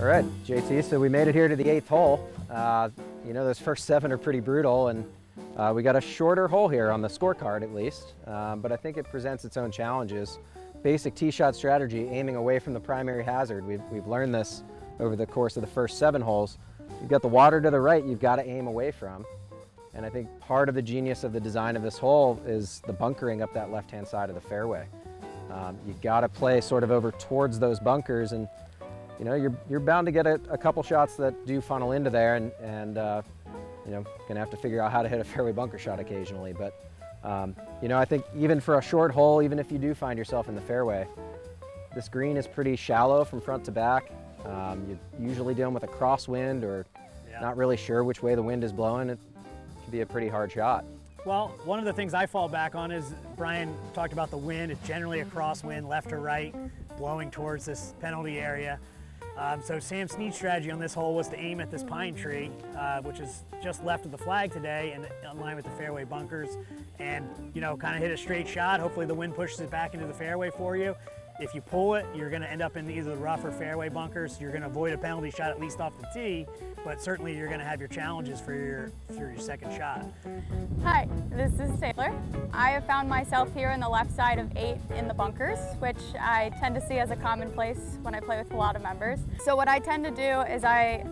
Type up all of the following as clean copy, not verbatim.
All right, JT, so we made it here to the 8th hole. Those first 7 are pretty brutal, and we got a shorter hole here on the scorecard at least, but I think it presents its own challenges. Basic tee shot strategy, aiming away from the primary hazard. We've learned this over the course of the first 7 holes. You've got the water to the right you've got to aim away from. And I think part of the genius of the design of this hole is the bunkering up that left-hand side of the fairway. You've got to play sort of over towards those bunkers, and you're bound to get a couple shots that do funnel into there, and gonna have to figure out how to hit a fairway bunker shot occasionally. But I think even for a short hole, even if you do find yourself in the fairway, this green is pretty shallow from front to back. You're usually dealing with a crosswind or not really sure which way the wind is blowing. It can be a pretty hard shot. Well, one of the things I fall back on is Brian talked about the wind. It's generally a crosswind, left or right, blowing towards this penalty area. So Sam Snead's strategy on this hole was to aim at this pine tree, which is just left of the flag today and in line with the fairway bunkers, and kind of hit a straight shot. Hopefully the wind pushes it back into the fairway for you. If you pull it, you're going to end up in either the rough or fairway bunkers. You're going to avoid a penalty shot at least off the tee, but certainly you're going to have your challenges for your second shot. Hi, this is Taylor. I have found myself here in the left side of 8 in the bunkers, which I tend to see as a commonplace when I play with a lot of members. So what I tend to do is I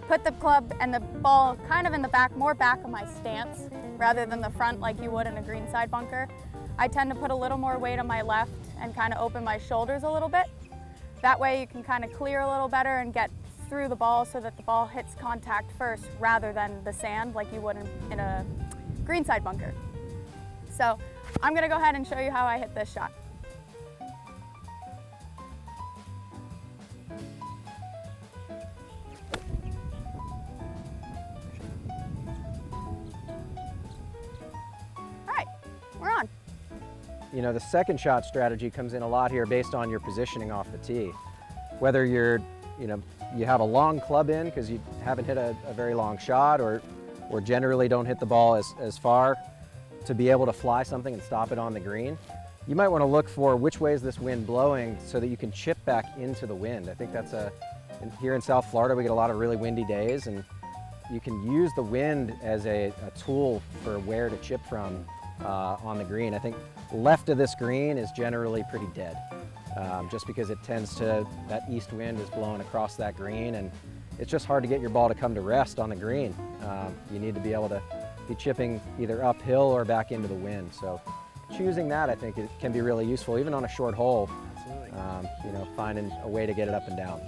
put the club and the ball kind of in the back, more back of my stance, rather than the front like you would in a greenside bunker. I tend to put a little more weight on my left and kind of open my shoulders a little bit. That way you can kind of clear a little better and get through the ball so that the ball hits contact first rather than the sand like you would in a greenside bunker. So I'm going to go ahead and show you how I hit this shot. All right, we're on. The second shot strategy comes in a lot here based on your positioning off the tee. Whether you have a long club in because you haven't hit a very long shot, or generally don't hit the ball as far to be able to fly something and stop it on the green, you might want to look for which way is this wind blowing so that you can chip back into the wind. I think that's here in South Florida we get a lot of really windy days, and you can use the wind as a tool for where to chip from on the green. I think left of this green is generally pretty dead, just because it tends to, that east wind is blowing across that green, and it's just hard to get your ball to come to rest on the green. You need to be able to be chipping either uphill or back into the wind. So choosing that, I think, it can be really useful, even on a short hole. Absolutely. Finding a way to get it up and down.